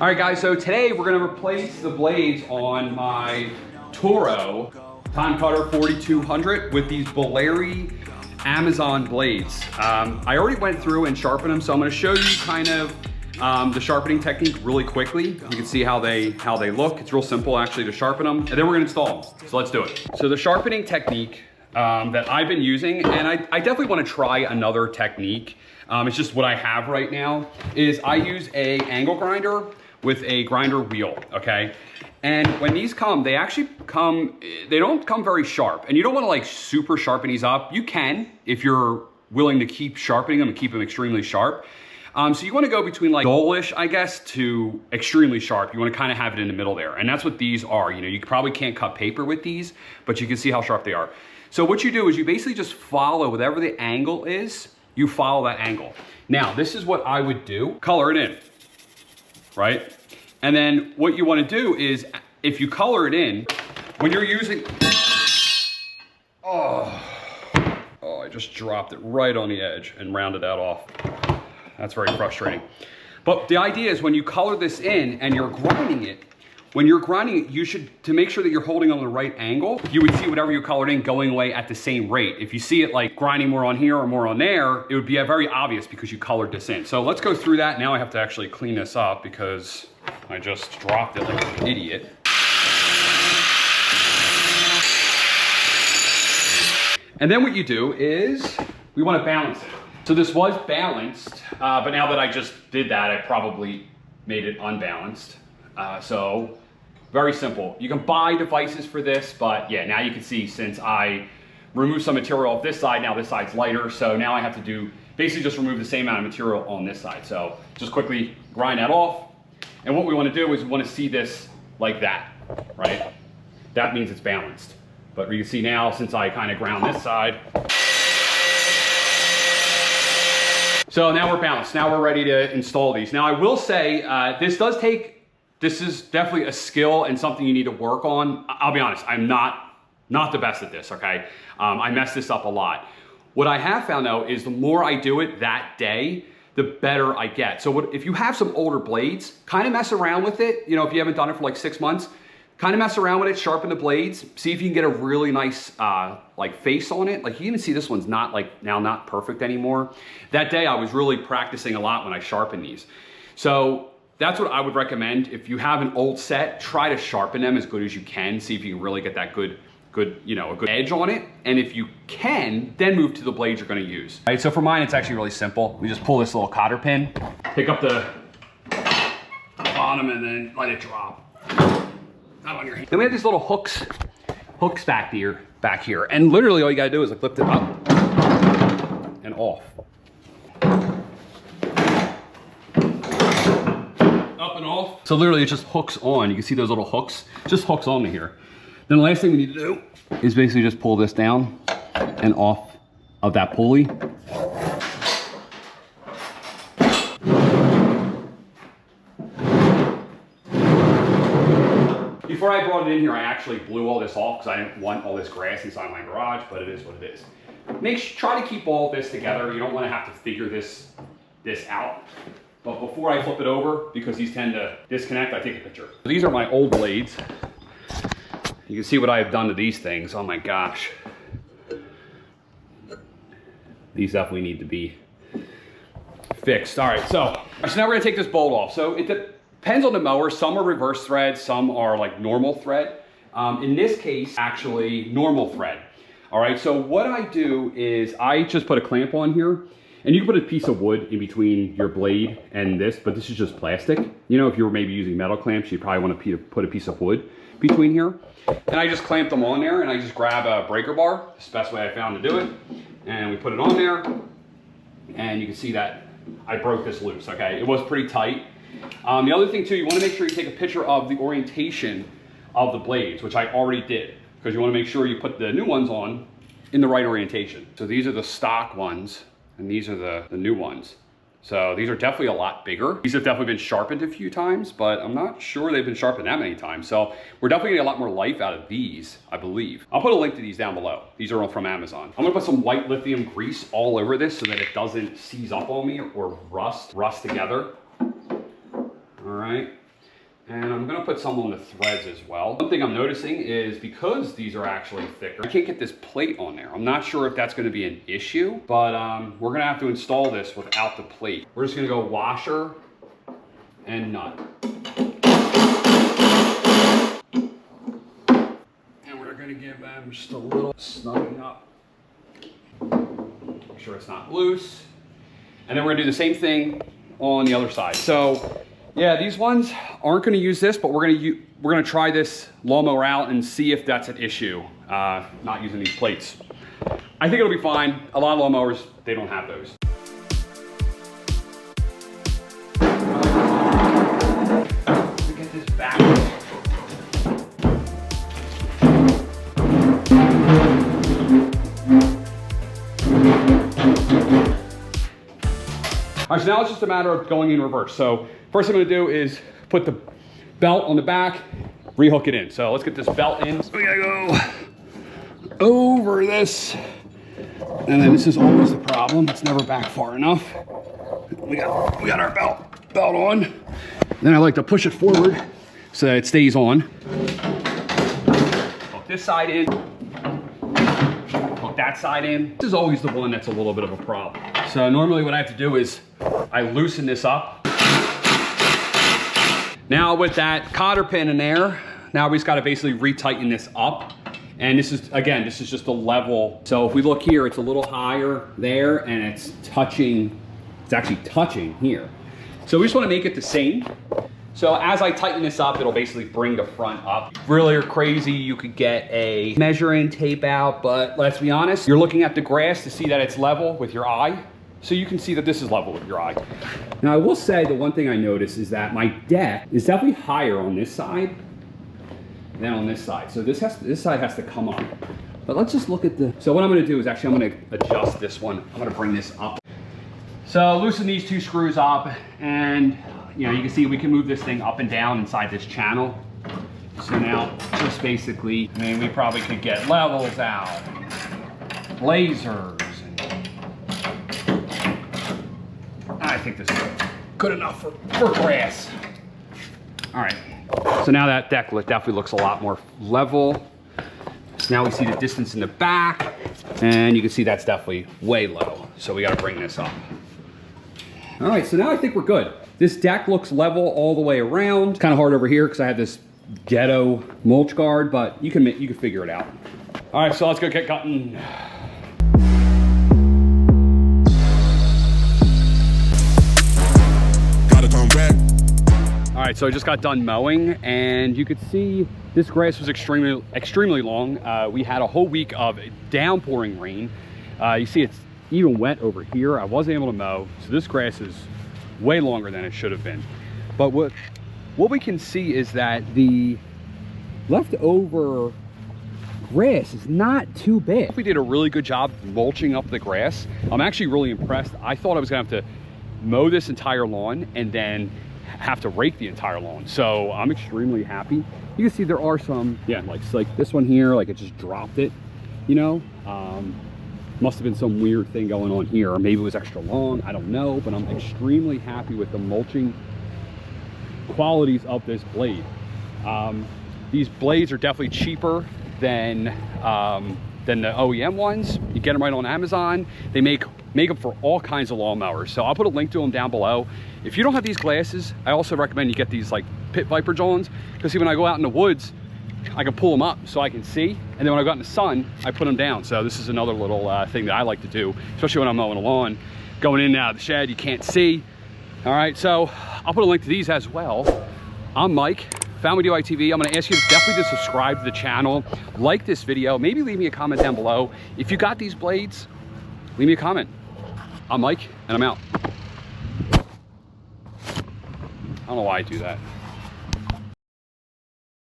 All right, guys, so today we're gonna replace the blades on my Toro Time Cutter 4200 with these Boleri Amazon blades. I already went through and sharpened them, so I'm gonna show you kind of the sharpening technique really quickly. You can see how they look. It's real simple actually to sharpen them, and then we're gonna install them. So let's do it. So the sharpening technique that I've been using, and I definitely wanna try another technique. It's just what I have right now, is I use a angle grinder with a grinder wheel, okay? And when these come, they actually come, they don't come very sharp. And you don't wanna like super sharpen these up. You can, if you're willing to keep sharpening them and keep them extremely sharp. So you wanna go between like dull-ish, I guess, to extremely sharp. You wanna kinda have it in the middle there. And that's what these are. You know, you probably can't cut paper with these, but you can see how sharp they are. So what you do is you basically just follow whatever the angle is, you follow that angle. Now, this is what I would do. Color it in, right? And then what you wanna do is, if you color it in, when you're using, oh, I just dropped it right on the edge and rounded that off. That's very frustrating. But the idea is when you color this in and you're grinding it, when you're grinding it, you should, to make sure that you're holding on the right angle, you would see whatever you colored in going away at the same rate. If you see it like grinding more on here or more on there, it would be very obvious because you colored this in. So let's go through that. Now I have to actually clean this up because I just dropped it like an idiot. And then what you do is, we want to balance it. So this was balanced, but now that I just did that, I probably made it unbalanced. So very simple. You can buy devices for this, but yeah, now you can see since I removed some material off this side, now this side's lighter. So now I have to do, basically just remove the same amount of material on this side. So just quickly grind that off. And what we want to do is we want to see this like that, right? That means it's balanced. But you can see now, since I kind of ground this side. So now we're balanced. Now we're ready to install these. Now I will say, this is definitely a skill and something you need to work on. I'll be honest, I'm not the best at this, okay? I mess this up a lot. What I have found though is the more I do it that day, the better I get. So if you have some older blades, kind of mess around with it. You know, if you haven't done it for like 6 months, kind of mess around with it, sharpen the blades, see if you can get a really nice like face on it. Like you even see this one's not like now not perfect anymore. That day I was really practicing a lot when I sharpened these. So that's what I would recommend. If you have an old set, try to sharpen them as good as you can. See if you can really get that good, you know, a good edge on it. And if you can, then move to the blades you're gonna use. All right, so for mine, it's actually really simple. We just pull this little cotter pin, pick up the bottom and then let it drop. Not on your hand. Then we have these little hooks back here. And literally all you gotta do is like lift it up and off. Off. So literally it just hooks on. You can see those little hooks, just hooks onto here. Then the last thing we need to do is basically just pull this down and off of that pulley. Before I brought it in here, I actually blew all this off because I didn't want all this grass inside my garage, but it is what it is. Try to keep all this together. You don't want to have to figure this out. But before I flip it over, because these tend to disconnect, I take a picture. These are my old blades. You can see what I have done to these things. Oh my gosh. These definitely need to be fixed. All right, so now we're gonna take this bolt off. So it depends on the mower. Some are reverse thread, some are like normal thread. In this case, actually normal thread. All right, so what I do is I just put a clamp on here. And you can put a piece of wood in between your blade and this, but this is just plastic. You know, if you were maybe using metal clamps, you'd probably want to put a piece of wood between here. And I just clamp them on there and I just grab a breaker bar. It's the best way I found to do it. And we put it on there and you can see that I broke this loose, okay? It was pretty tight. The other thing too, you want to make sure you take a picture of the orientation of the blades, which I already did, because you want to make sure you put the new ones on in the right orientation. So these are the stock ones. And these are the new ones. So these are definitely a lot bigger. These have definitely been sharpened a few times, but I'm not sure they've been sharpened that many times. So we're definitely getting a lot more life out of these, I believe. I'll put a link to these down below. These are all from Amazon. I'm gonna put some white lithium grease all over this so that it doesn't seize up on me or rust together. All right. And I'm gonna put some on the threads as well. One thing I'm noticing is because these are actually thicker, I can't get this plate on there. I'm not sure if that's gonna be an issue, but we're gonna have to install this without the plate. We're just gonna go washer and nut. And we're gonna give them just a little snugging up. Make sure it's not loose. And then we're gonna do the same thing on the other side. So yeah, these ones aren't gonna use this, but we're gonna try this lawnmower out and see if that's an issue, not using these plates. I think it'll be fine. A lot of lawnmowers, they don't have those. Get this back. All right, so now it's just a matter of going in reverse. So first thing I'm gonna do is put the belt on the back, rehook it in. So let's get this belt in. So we gotta go over this. And then this is always the problem. It's never back far enough. We got our belt on. Then I like to push it forward so that it stays on. Hook this side in. Hook that side in. This is always the one that's a little bit of a problem. So normally what I have to do is I loosen this up. Now with that cotter pin in there, now we just gotta basically retighten this up. And this is, again, this is just a level. So if we look here, it's a little higher there and it's actually touching here. So we just wanna make it the same. So as I tighten this up, it'll basically bring the front up. Really or crazy, you could get a measuring tape out, but let's be honest, you're looking at the grass to see that it's level with your eye. So you can see that this is level with your eye. Now I will say the one thing I noticed is that my deck is definitely higher on this side than on this side. So this side has to come up. But let's just look at so what I'm gonna do is actually I'm gonna adjust this one. I'm gonna bring this up. So loosen these two screws up and you know, you can see we can move this thing up and down inside this channel. So now just basically, I mean, we probably could get levels out, lasers. I think this is good enough for grass. All right, so now that deck definitely looks a lot more level. So now we see the distance in the back, and you can see that's definitely way low. So we gotta bring this up. All right, so now I think we're good. This deck looks level all the way around. Kind of hard over here because I have this ghetto mulch guard, but you can figure it out. All right, so let's go get cutting. All right, so I just got done mowing and you could see this grass was extremely long. We had a whole week of downpouring rain. You see it's even wet over here. I wasn't able to mow, so this grass is way longer than it should have been. But what we can see is that the leftover grass is not too bad. We did a really good job mulching up the grass. I'm actually really impressed. I thought I was gonna have to mow this entire lawn and then have to rake the entire lawn. So I'm extremely happy. You can see there are some, yeah, like this one here, like it just dropped it, you know? Must have been some weird thing going on here, or maybe it was extra long, I don't know, but I'm extremely happy with the mulching qualities of this blade. These blades are definitely cheaper than the OEM ones. You get them right on Amazon. They make them for all kinds of lawnmowers. So I'll put a link to them down below. If you don't have these glasses, I also recommend you get these like Pit Viper Johns, because see, when I go out in the woods, I can pull them up so I can see. And then when I go out in the sun, I put them down. So this is another little thing that I like to do, especially when I'm mowing a lawn. Going in and out of the shed, you can't see. All right, so I'll put a link to these as well. I'm Mike, Family DIY TV. I'm gonna ask you definitely to subscribe to the channel, like this video, maybe leave me a comment down below. If you got these blades, leave me a comment. I'm Mike, and I'm out. I don't know why I do that.